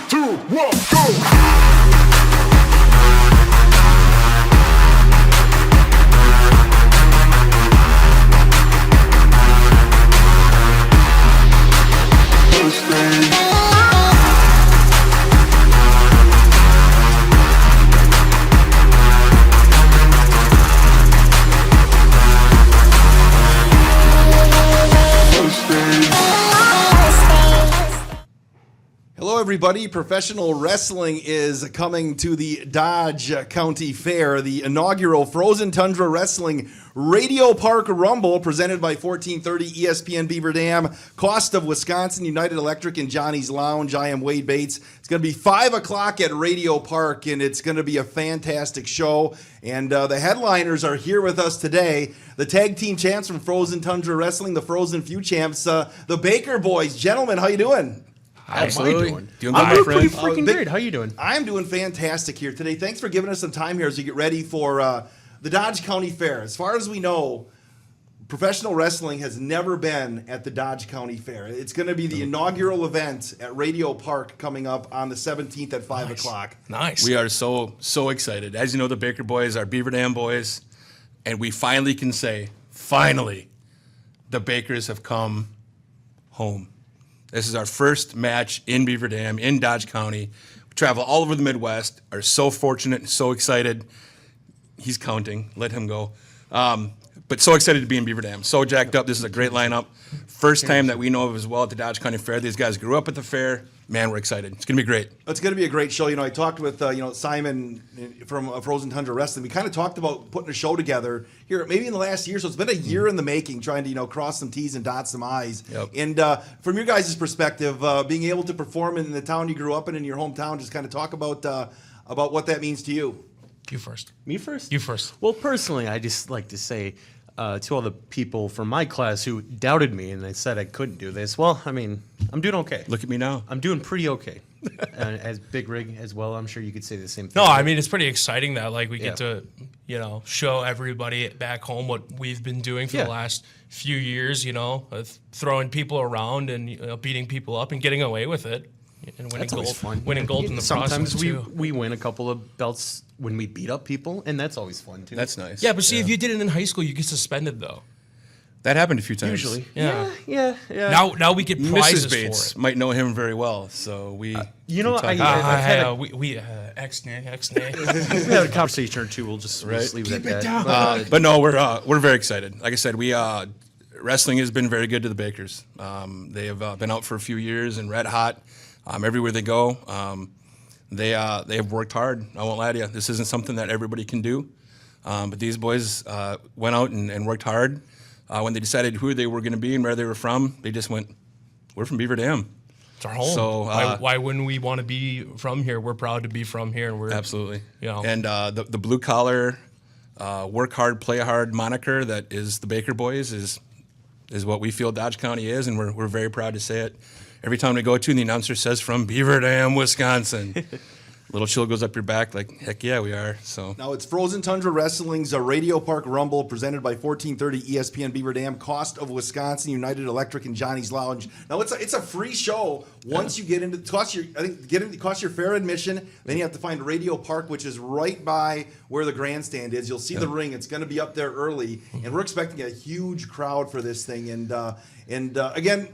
2, 1, go! Hello, everybody. Professional wrestling is coming to the Dodge County Fair, the inaugural Frozen Tundra Wrestling Radio Park Rumble presented by 1430 ESPN Beaver Dam, Cost of Wisconsin, United Electric, and Johnny's Lounge. I am Wade Bates. It's going to be 5 o'clock at Radio Park, and it's going to be a fantastic show. And the headliners are here with us today. The tag team champs from Frozen Tundra Wrestling, the Frozen Feud champs, the Baker Boys. Gentlemen, how you doing? Absolutely. I'm good, my doing friend. pretty freaking great. How you doing? I'm doing fantastic here today. Thanks for giving us some time here as we get ready for the Dodge County Fair. As far as we know, professional wrestling has never been at the Dodge County Fair. It's going to be the inaugural event at Radio Park coming up on the 17th at 5 o'clock. Nice. We are so excited. As you know, the Baker boys are Beaver Dam boys, and we finally can say, finally, the Bakers have come home. This is our first match in Beaver Dam, in Dodge County. We travel all over the Midwest, are so fortunate and so excited. He's counting. Let him go. But so excited to be in Beaver Dam. So jacked up. This is a great lineup. First time that we know of as well at the Dodge County Fair. These guys grew up at the fair. Man, we're excited. It's going to be great. It's going to be a great show. You know, I talked with Simon from Frozen Tundra Wrestling. We kind of talked about putting a show together here, maybe in the last year. So it's been a year in the making, trying to cross some T's and dot some I's. Yep. And from your guys' perspective, being able to perform in the town you grew up in your hometown, just kind of talk about what that means to you. You first. Me first? You first. Well, personally, I just like to say to all the people from my class who doubted me and they said I couldn't do this, well, I mean, I'm doing okay. Look at me now. I'm doing pretty okay. And as Big Rig as well, I'm sure you could say the same thing. No, I mean, it's pretty exciting that we get to, show everybody back home what we've been doing for the last few years, throwing people around and beating people up and getting away with it. And winning That's always gold, fun. winning gold in the Sometimes process, too. we win a couple of belts when we beat up people, and that's always fun, too. That's nice. Yeah, but see, if you did it in high school, you get suspended, though. That happened a few times. Usually. Yeah. Yeah. Now we get prizes Mrs. Bates for it. might know him very well, so we. You know, can I- talk about I've had a- we ex-nay. We had a conversation or two. We'll just leave it at that. but no, we're very excited. Like I said, wrestling has been very good to the Bakers. They have been out for a few years and red hot everywhere they go. They have worked hard. I won't lie to you. This isn't something that everybody can do, but these boys went out and worked hard. When they decided who they were going to be and where they were from, they just went, "We're from Beaver Dam." It's our home. So, why wouldn't we want to be from here? We're proud to be from here, and we're Absolutely. You know. And the blue collar, work hard, play hard moniker that is the Baker Boys is what we feel Dodge County is, and we're very proud to say it. Every time we go to, the announcer says from Beaver Dam, Wisconsin. Little chill goes up your back, like, heck yeah, we are. So Now it's Frozen Tundra Wrestling's Radio Park Rumble presented by 1430 ESPN Beaver Dam, Cost of Wisconsin, United Electric, and Johnny's Lounge. Now it's a free show once you get into it costs your fair admission. Then you have to find Radio Park, which is right by where the grandstand is. You'll see the ring. It's going to be up there early, and we're expecting a huge crowd for this thing. And again,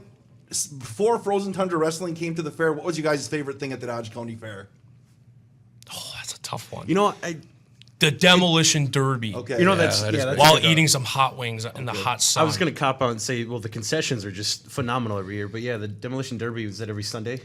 before Frozen Tundra Wrestling came to the fair, what was you guys' favorite thing at the Dodge County Fair? Oh, that's a tough one. You know, The Demolition Derby. Okay. You know, that is that's great. While pretty eating some hot wings in the hot sun. I was going to cop out and say, well, the concessions are just phenomenal every year. But yeah, the Demolition Derby was at every Sunday.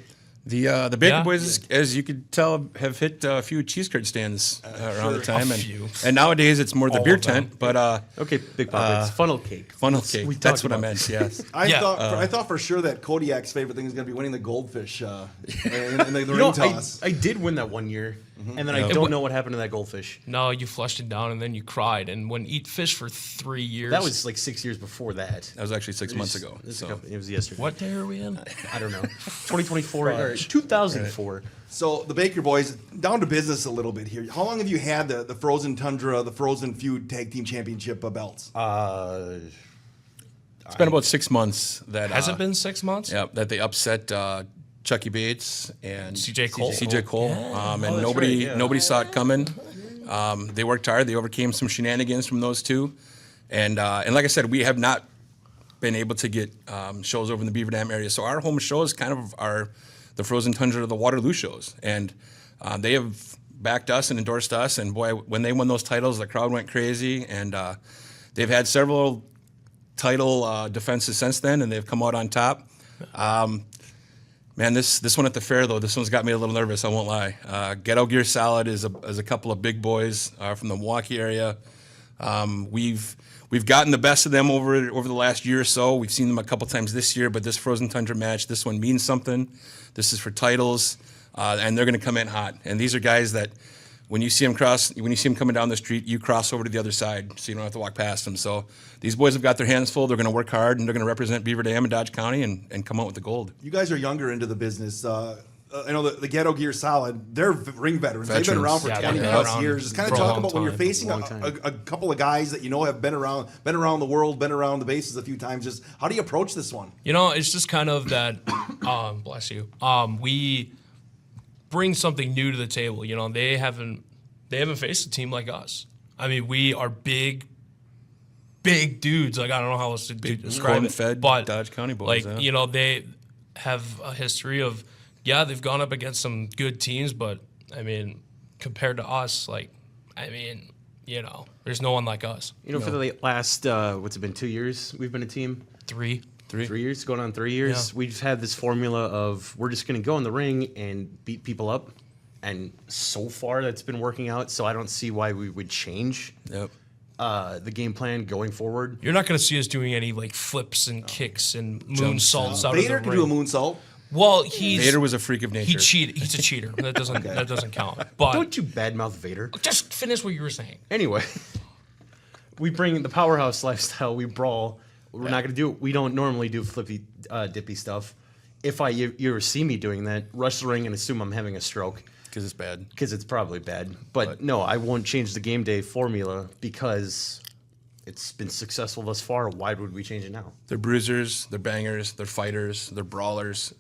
the Baker Yeah. Boys, as you could tell, have hit a few cheese curd stands around the time, A few. and nowadays it's more the All beer of them. tent. But Okay, Big Papa, it's funnel cake. funnel That's- cake. we That's talked what I about. meant. Yes. I thought for sure that Kodiak's favorite thing is going to be winning the goldfish in the You ring know, toss. I did win that one year, and then I don't know what happened to that goldfish. No, you flushed it down and then you cried. And when eat fish for 3 years. That was like 6 years before that. That was actually 6 months ago. It was, So. it was yesterday. What day are we in? I don't know. 2024 or 2004. So the Baker Boys, down to business a little bit here. How long have you had the Frozen Tundra, the Frozen Feud Tag Team Championship belts? It's been about 6 months that Has it been 6 months? Yeah, that they upset Chucky Bates and CJ Cole. CJ Cole. And nobody saw it coming. They worked hard. They overcame some shenanigans from those two. And like I said, we have not been able to get shows over in the Beaver Dam area. So our home shows kind of are the Frozen Tundra of the Waterloo shows. And they have backed us and endorsed us. And boy, when they won those titles, the crowd went crazy. And they've had several title defenses since then, and they've come out on top. Man, this one at the fair, though, this one's got me a little nervous, I won't lie. Ghetto Gear Salad is a couple of big boys from the Milwaukee area. We've gotten the best of them over the last year or so. We've seen them a couple times this year, but this Frozen Tundra match, this one means something. This is for titles, and they're going to come in hot. And these are guys that when you see them coming down the street, you cross over to the other side, so you don't have to walk past them. So these boys have got their hands full. They're going to work hard, and they're going to represent Beaver Dam and Dodge County and come out with the gold. You guys are younger into the business. I know the Ghetto Gear Solid, they're ring veterans. They've been around for 20 plus years. Just kind of talk about when you're facing a couple of guys that you know have been around the world, been around the bases a few times. Just how do you approach this one? You know, it's just kind of that, bless you. We bring something new to the table. You know, they haven't faced a team like us. I mean, we are big dudes. Like, I don't know how else to describe it. Fed but Dodge County boys. Like, you know, they have a history of, yeah, they've gone up against some good teams, but I mean, compared to us, like, I mean, you know, there's no one like us. You know, for the last, what's it been, 2 years we've been a team? 3 years, going on 3 years. Yeah. We've had this formula of we're just going to go in the ring and beat people up. And so far that's been working out, so I don't see why we would change the game plan going forward. You're not going to see us doing any, like, flips and kicks and moonsaults out of the Vader ring. can do a moonsault. Well, Vader was a freak of nature. He cheated. He's a cheater. That doesn't count. But Don't you badmouth Vader. just finish what you were saying. Anyway, we bring the powerhouse lifestyle. We brawl. We're not going to do it. We don't normally do flippy, dippy stuff. If you ever see me doing that, rush the ring and assume I'm having a stroke. Because it's bad. Because it's probably bad. But no, I won't change the game day formula because it's been successful thus far. Why would we change it now? They're bruisers, they're bangers, they're fighters, they're brawlers.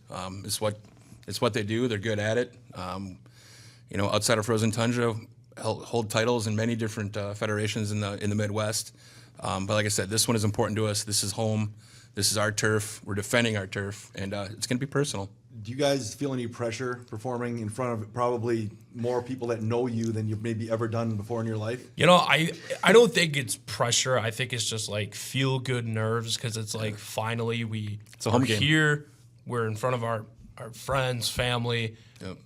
It's what they do. They're good at it. You know, outside of Frozen Tundra, hold titles in many different federations in the Midwest. But like I said, this one is important to us. This is home. This is our turf. We're defending our turf, and it's going to be personal. Do you guys feel any pressure performing in front of probably more people that know you than you've maybe ever done before in your life? You know, I don't think it's pressure. I think it's just like feel good nerves because it's like finally it's a home game. Here. We're in front of our friends, family,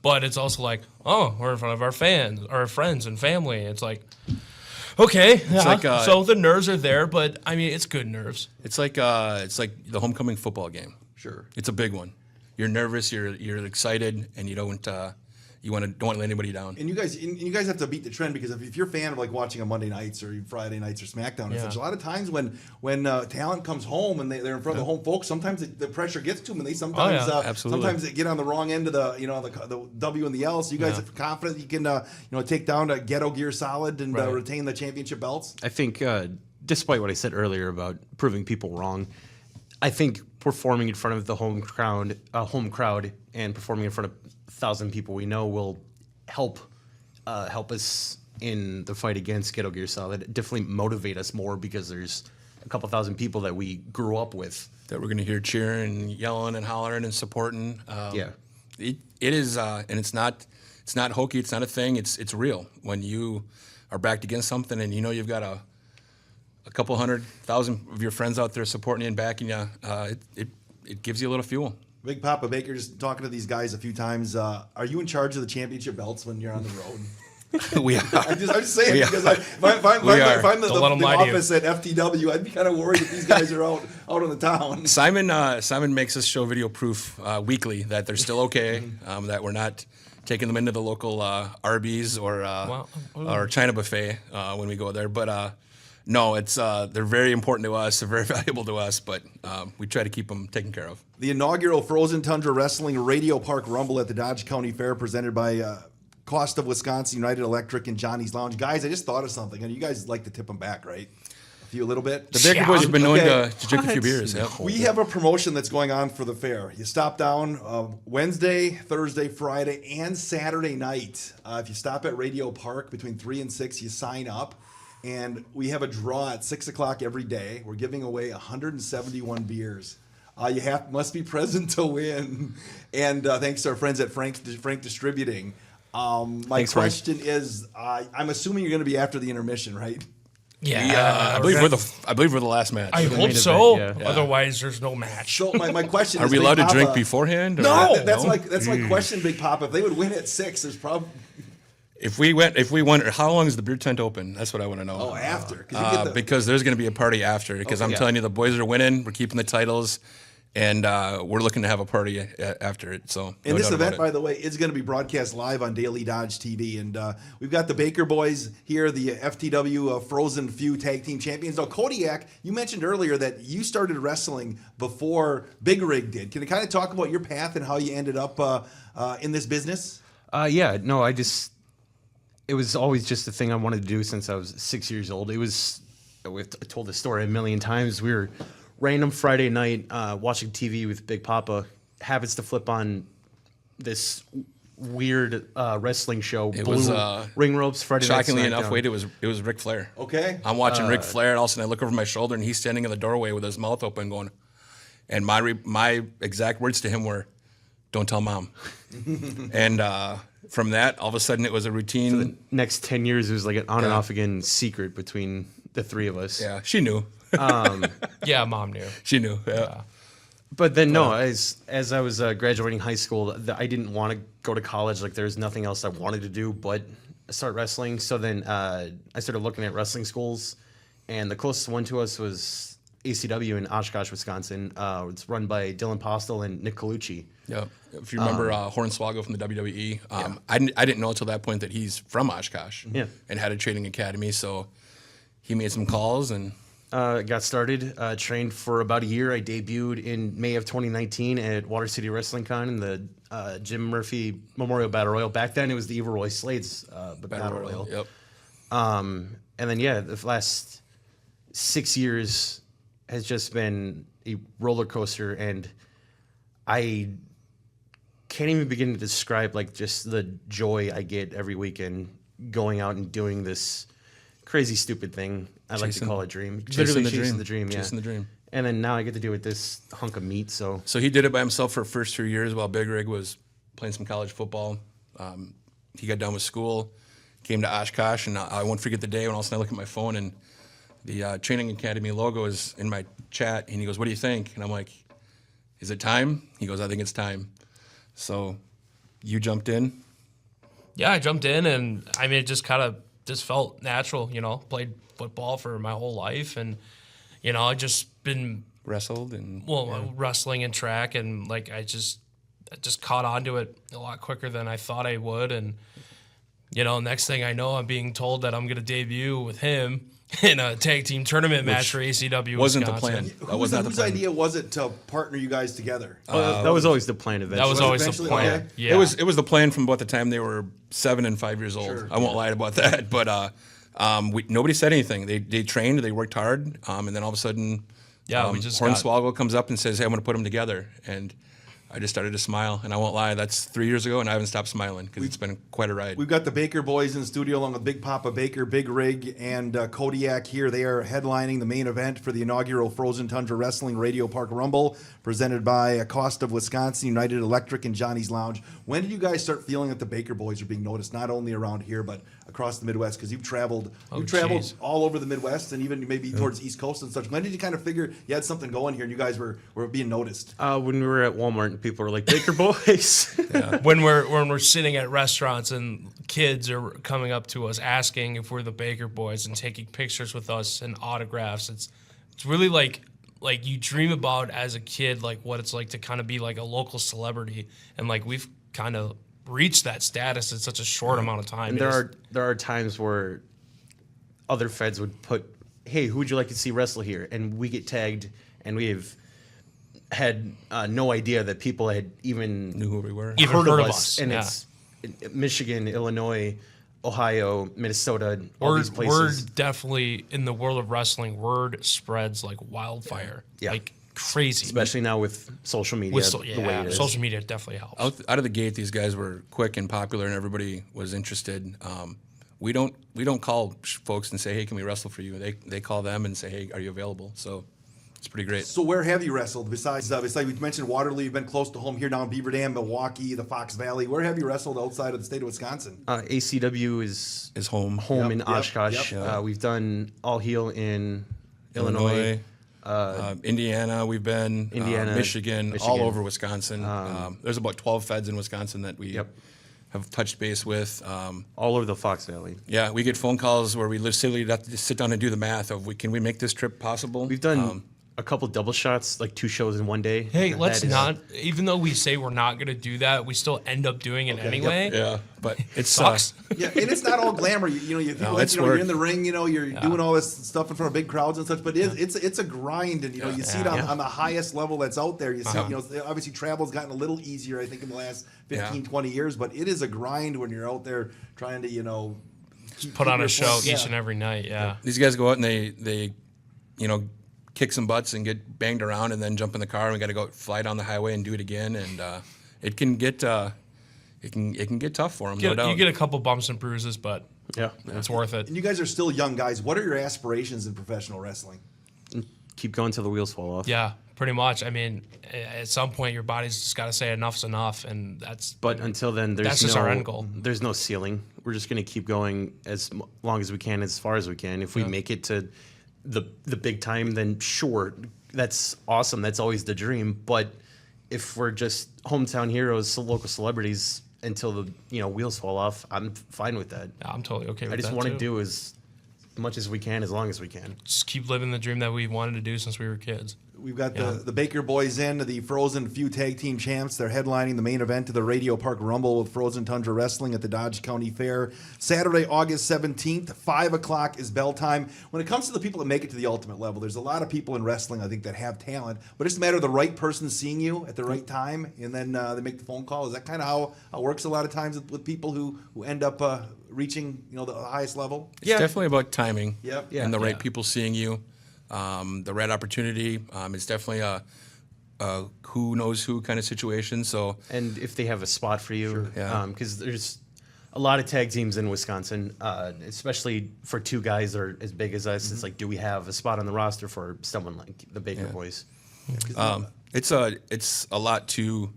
but it's also like, oh, we're in front of our friends and family. It's like, okay, so the nerves are there, but I mean, it's good nerves. It's like the homecoming football game. Sure, it's a big one. You're nervous, you're excited, and you don't want to let anybody down. And you guys have to beat the trend because if you're a fan of like watching a Monday nights or Friday nights or SmackDown, and such, a lot of times when talent comes home and they're in front of the home folks, sometimes the pressure gets to them and they sometimes they get on the wrong end of the W and the L. So you guys are confident you can take down a Ghetto Gear Solid and retain the championship belts. I think, despite what I said earlier about proving people wrong, I think performing in front of the home crowd, and performing in front of 1,000 people we know will help us in the fight against Ghetto Gear Solid. Definitely motivate us more because there's a couple thousand people that we grew up with that we're going to hear cheering, and yelling, and hollering, and supporting. It is, and it's not hokey. It's not a thing. It's real. When you are backed against something, and you know you've got a couple 100,000 of your friends out there supporting you and backing you, it gives you a little fuel. Big Papa Baker, just talking to these guys a few times. Are you in charge of the championship belts when you're on the road? We are. I'm just saying because if I'm the office at FTW, I'd be kind of worried if these guys are out on the town. Simon makes us show video proof weekly that they're still okay, that we're not taking them into the local Arby's or China buffet when we go there, but. No, they're very important to us. They're very valuable to us, but we try to keep them taken care of. The inaugural Frozen Tundra Wrestling Radio Park Rumble at the Dodge County Fair, presented by Cost of Wisconsin, United Electric, and Johnny's Lounge. Guys, I just thought of something, and you guys like to tip them back, right? A little bit? The Baker boys have been known Okay. to drink a few beers. Yeah. We have a promotion that's going on for the fair. You stop down Wednesday, Thursday, Friday, and Saturday night. If you stop at Radio Park between 3 and 6, you sign up. And we have a draw at 6 o'clock every day. We're giving away 171 beers. You must be present to win. And thanks to our friends at Frank Distributing. My Thanks, Frank. question is, I'm assuming you're going to be after the intermission, right? Yeah, I believe we're the last match. I the hope main so. event, yeah. Otherwise, there's no match. So my question Are is, we Big allowed to Papa- drink beforehand? or- No! That's my question, Big Papa. If they would win at 6, there's probably If we won, how long is the beer tent open? That's what I want to know. after. 'Cause you get the- Because there's going to be a party after. Because I'm telling you, the boys are winning. We're keeping the titles, and we're looking to have a party after it. So, And no this doubt event, about it. by the way, is going to be broadcast live on Daily Dodge TV. And we've got the Baker boys here, the FTW Frozen Few Tag Team Champions. Now, Kodiak, you mentioned earlier that you started wrestling before Big Rig did. Can you kind of talk about your path and how you ended up in this business? Yeah, no, it was always just a thing I wanted to do since I was 6 years old. I told this story a million times. We were random Friday night watching TV with Big Papa, happens to flip on this weird wrestling show. It was, Ring Ropes Friday night. Shockingly enough, SmackDown. Wade, it was Ric Flair. Okay. I'm watching Ric Flair, and all of a sudden I look over my shoulder, and he's standing in the doorway with his mouth open, going. And my exact words to him were, "Don't tell mom." And from that, all of a sudden, it was a routine. Next 10 years, it was like an on and off again secret between the three of us. Yeah, she knew. Yeah, mom knew. She knew. Yeah. But then no, as I was graduating high school, I didn't want to go to college. Like there was nothing else I wanted to do but start wrestling. So then I started looking at wrestling schools, and the closest one to us was ACW in Oshkosh, Wisconsin. It's run by Dylan Postel and Nick Colucci. Yeah. If you remember Hornswoggle from the WWE, I didn't know until that point that he's from Oshkosh and had a training academy. So he made some calls and Got started, trained for about a year. I debuted in May of 2019 at Water City Wrestling Con in the Jim Murphy Memorial Battle Royal. Back then it was the Evil Roy Slades Battle Royal. Yep. And then, the last 6 years has just been a roller coaster, and I can't even begin to describe like just the joy I get every weekend going out and doing this crazy stupid thing I like to call a dream. Literally chasing the dream, yeah. Chasing the dream. And then now I get to do it with this hunk of meat. So he did it by himself for the first 2 years while Big Rig was playing some college football. He got done with school, came to Oshkosh, and I won't forget the day when all of a sudden I look at my phone and the Training Academy logo is in my chat, and he goes, "What do you think?" And I'm like, "Is it time?" He goes, "I think it's time." So you jumped in. Yeah, I jumped in, and I mean, it just kind of just felt natural, played football for my whole life, and, I just been Wrestled and wrestling and track, and like I just caught on to it a lot quicker than I thought I would, and next thing I know, I'm being told that I'm going to debut with him in a tag team tournament match for ACW. wasn't the Wisconsin. plan. That was not the Whose plan. idea was it to partner you guys together? that was always the plan eventually. That was always the eventually, plan. okay. Yeah, It was the plan from about the time they were 7 and 5 years old. Sure. I won't lie about that, but nobody said anything. They trained, they worked hard, and then all of a sudden, we just got- Hornswoggle comes up and says, "Hey, I'm going to put them together," and I just started to smile. And I won't lie, that's 3 years ago, and I haven't stopped smiling because it's been quite a ride. We've got the Baker boys in the studio along with Big Papa Baker, Big Rig, and Kodiak here. They are headlining the main event for the inaugural Frozen Tundra Wrestling Radio Park Rumble, presented by Cost of Wisconsin, United Electric, and Johnny's Lounge. When did you guys start feeling that the Baker boys are being noticed, not only around here, but across the Midwest? Because you've traveled geez. all over the Midwest and even maybe towards East Coast and such. When did you kind of figure you had something going here and you guys were being noticed? When we were at Walmart and people were like, "Baker Boys." when we're sitting at restaurants and kids are coming up to us asking if we're the Baker Boys and taking pictures with us and autographs. It's really like you dream about as a kid, like what it's like to kind of be like a local celebrity, and like we've kind of reached that status in such a short amount of time. And there are times where other feds would put, "Hey, who would you like to see wrestle here?" And we get tagged, and we have had no idea that people had even Knew who we were. Even heard heard of of us. us, And yeah. it's in Michigan, Illinois, Ohio, Minnesota, all these places. Word definitely in the world of wrestling, word spreads like wildfire, Yeah. like crazy. Especially now with social media, the way it is. Social media definitely helps. Out of the gate, these guys were quick and popular, and everybody was interested. We don't call folks and say, "Hey, can we wrestle for you?" They call them and say, "Hey, are you available?" So it's pretty great. So where have you wrestled besides we mentioned Waterloo? You've been close to home here down in Beaver Dam, Milwaukee, the Fox Valley. Where have you wrestled outside of the state of Wisconsin? ACW is home. in Yep, Oshkosh. yep. We've done All Heel in Illinois. Indiana, we've been Indiana, Michigan, all over Wisconsin. There's about 12 feds in Wisconsin that we Yep. have touched base with. All over the Fox Valley. Yeah, we get phone calls where we literally have to sit down and do the math of can we make this trip possible? We've done a couple double shots, like 2 shows in one day. Hey, let's That is- not. Even though we say we're not going to do that, we still end up doing it anyway. Yeah, but it Sucks. Yeah, and it's not all glamour. it's You're work. in the ring. You're doing all this stuff in front of big crowds and such. But it's a grind, and you see it on the highest level that's out there. You see, obviously travel's gotten a little easier, I think, in the last 15, 20 years. But it is a grind when you're out there trying to Put on your a show point. each Yeah. and every night. Yeah. These guys go out and they kick some butts and get banged around and then jump in the car and we got to go fly down the highway and do it again, and it can get tough for them. No doubt. You get a couple bumps and bruises, but Yeah. it's worth it. And you guys are still young guys. What are your aspirations in professional wrestling? Keep going till the wheels fall off. Yeah, pretty much. I mean, at some point, your body's just got to say enough's enough, and that's. But until then, That's just our end goal. There's no ceiling. We're just going to keep going as long as we can, as far as we can. If we make it to the big time, then sure, that's awesome. That's always the dream. But if we're just hometown heroes, local celebrities until the wheels fall off, I'm fine with that. I'm totally okay with that. I just want to too. do as much as we can, as long as we can. Just keep living the dream that we wanted to do since we were kids. We've got the Baker boys in, the Frozen Few Tag Team Champs. They're headlining the main event of the Radio Park Rumble with Frozen Tundra Wrestling at the Dodge County Fair. Saturday, August 17th, 5 o'clock is bell time. When it comes to the people that make it to the ultimate level, there's a lot of people in wrestling, I think, that have talent, but it's just a matter of the right person seeing you at the right time, and then they make the phone call. Is that kind of how it works a lot of times with people who end up reaching the highest level? It's definitely about timing. Yep. And the right Yeah. people seeing you, the right opportunity. It's definitely a who knows who kind of situation. So And if they have a spot for you, Yeah. because there's a lot of tag teams in Wisconsin, especially for 2 guys that are as big as us. It's like, do we have a spot on the roster for someone like the Baker boys? it's a lot to,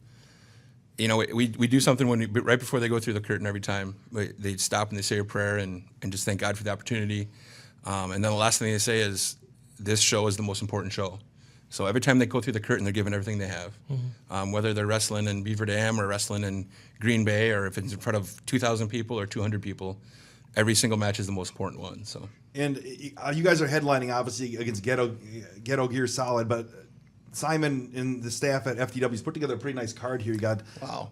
we do something right before they go through the curtain every time. They stop and they say a prayer and just thank God for the opportunity. And then the last thing they say is, this show is the most important show. So every time they go through the curtain, they're giving everything they have. Whether they're wrestling in Beaver Dam or wrestling in Green Bay, or if it's in front of 2,000 people or 200 people, every single match is the most important one. So. And you guys are headlining, obviously, against Ghetto Gear Solid, but Simon and the staff at FTW's put together a pretty nice card here. You got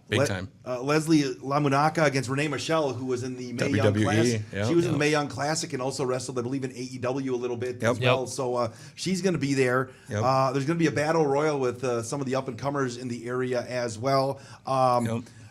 Big time. Leslie Lamunaka against Renee Michelle, who was in the Mae Young WWE, Classic. yeah. She was in the Mae Young Classic and also wrestled, I believe, in AEW a little bit as Yep. well. Yep. So she's going to be there. Yep. There's going to be a battle royal with some of the up-and-comers in the area as well.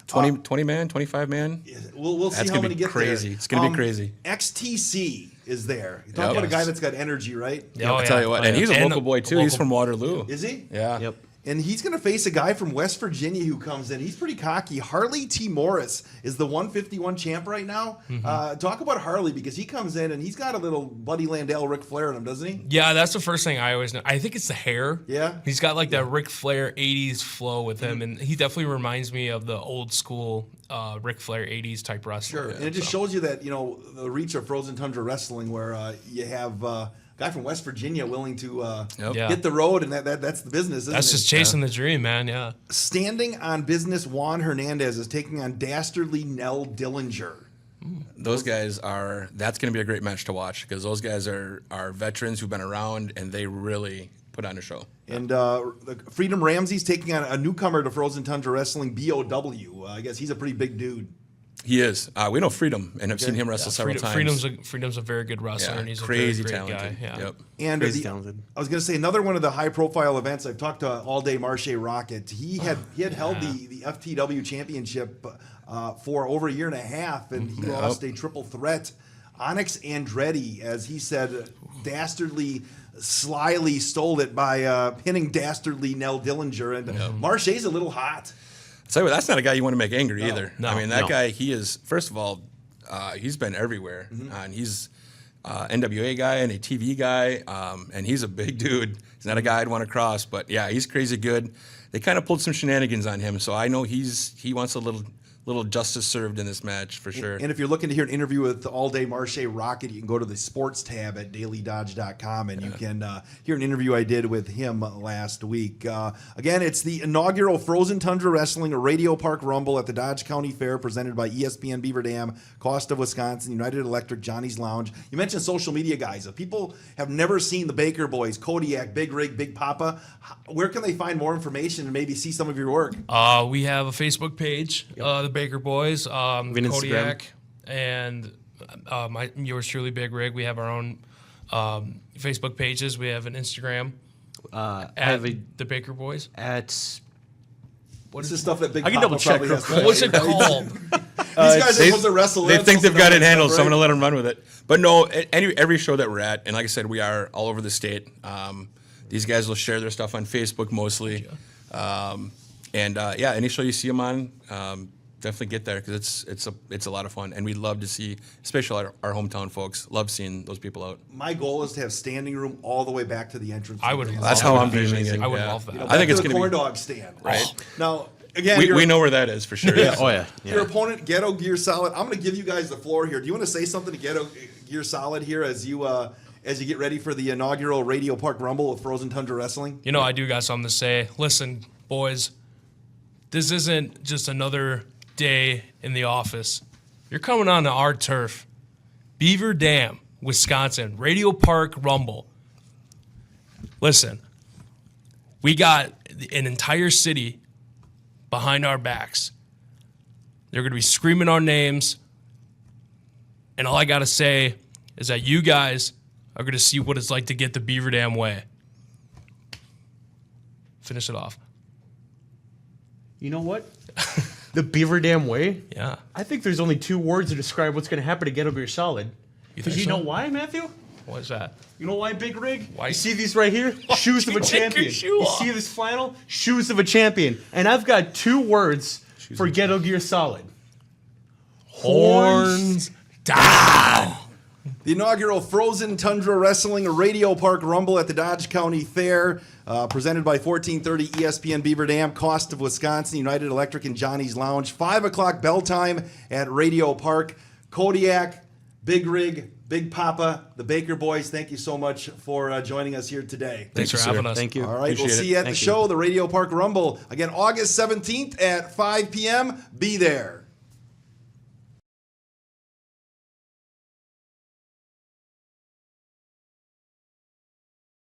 20 man, 25 man. We'll see That's how gonna many be get crazy. there. It's gonna be crazy. XTC is there. Talk Yep. about a guy Yes. that's got energy, right? Yeah, I'll tell you what. And he's a local boy, too. He's from Waterloo. Is he? Yeah. Yep. And he's going to face a guy from West Virginia who comes in. He's pretty cocky. Harley T. Morris is the 151 champ right now. Talk about Harley, because he comes in and he's got a little Buddy Landell, Ric Flair in him, doesn't he? Yeah, that's the first thing I always know. I think it's the hair. Yeah? He's got like that Ric Flair 80s flow with him, and he definitely reminds me of the old school Ric Flair 80s type wrestler. Sure. And it just shows you that, the reach of Frozen Tundra Wrestling, where you have a guy from West Virginia willing to Yeah. hit the road, and that's the business, isn't That's it? just chasing the dream, man. Yeah. Standing on business, Juan Hernandez is taking on Dastardly Nell Dillinger. Those guys that's going to be a great match to watch, because those guys are veterans who've been around, and they really put on a show. And Freedom Ramsey's taking on a newcomer to Frozen Tundra Wrestling, BOW. I guess he's a pretty big dude. He is. We know Freedom, and I've seen him wrestle several times. Freedom's a very good wrestler, and he's crazy a very great talented. guy. Yeah. Yep. And Crazy talented. I was going to say, another one of the high-profile events. I've talked to All Day Marche Rocket. He had held the FTW championship for over a year and a half, and he lost a triple threat. Onyx Andretti, as he said, dastardly, slyly stole it by pinning dastardly Nell Dillinger. And Marche's a little hot. So that's not a guy you want to make angry either. No. I mean, that guy, he is, first of all, he's been everywhere. And he's NWA guy and a TV guy, and he's a big dude. He's not a guy I'd want to cross, but yeah, he's crazy good. They kind of pulled some shenanigans on him, so I know he wants a little justice served in this match for sure. And if you're looking to hear an interview with All Day Marche Rocket, you can go to the sports tab at DailyDodge.com, and you can hear an interview I did with him last week. Again, it's the inaugural Frozen Tundra Wrestling Radio Park Rumble at the Dodge County Fair, presented by ESPN Beaver Dam, Cost of Wisconsin, United Electric, Johnny's Lounge. You mentioned social media guys. If people have never seen the Baker Boys, Kodiak, Big Rig, Big Papa, where can they find more information and maybe see some of your work? We have a Facebook page, the Baker Boys, Kodiak, and yours truly, Big Rig. We have our own Facebook pages. We have an Instagram at the Baker Boys. What's the stuff that Big I can Papa double check probably has to What's say, it right? called? These guys are supposed to wrestle. They They're think supposed they've got to it know handled, stuff, so I'm right? going to let them run with it. But no, every show that we're at, and like I said, we are all over the state. These guys will share their stuff on Facebook mostly. Any show you see them on, definitely get there because it's a lot of fun, and we'd love to see, especially our hometown folks, love seeing those people out. My goal is to have standing room all the way back to the entrance. I would. That's how I'm visioning it. I would yeah. love that. I think it's the going to corn be dog stand. right. Now, again, We know where that is for sure. Yeah. Oh yeah. Your opponent, Ghetto Gear Solid. I'm going to give you guys the floor here. Do you want to say something to Ghetto Gear Solid here as you get ready for the inaugural Radio Park Rumble with Frozen Tundra Wrestling? You know, I do got something to say. Listen, boys, this isn't just another day in the office. You're coming on to our turf, Beaver Dam, Wisconsin, Radio Park Rumble. Listen, we got an entire city behind our backs. They're going to be screaming our names. And all I got to say is that you guys are going to see what it's like to get the Beaver Dam way. Finish it off. You know what? The Beaver Dam way? Yeah. I think there's only 2 words to describe what's going to happen to Ghetto Gear Solid. Because you so? know why, Matthew? What is that? You know why, Big Rig? Why? You see these right here? Shoes of a you take your champion. shoe You off? see this flannel? Shoes of a champion. And I've got 2 words for Ghetto Gear Solid. Horns down. The inaugural Frozen Tundra Wrestling Radio Park Rumble at the Dodge County Fair, presented by 1430 ESPN Beaver Dam, Cost of Wisconsin, United Electric, and Johnny's Lounge. 5 o'clock bell time at Radio Park. Kodiak, Big Rig, Big Papa, the Baker Boys, thank you so much for joining us here today. Thanks for you, having sir. us. Thank you. All right, Appreciate we'll see it. you at the Thank you. show, the Radio Park Rumble. Again, August 17th at 5 p.m. Be there.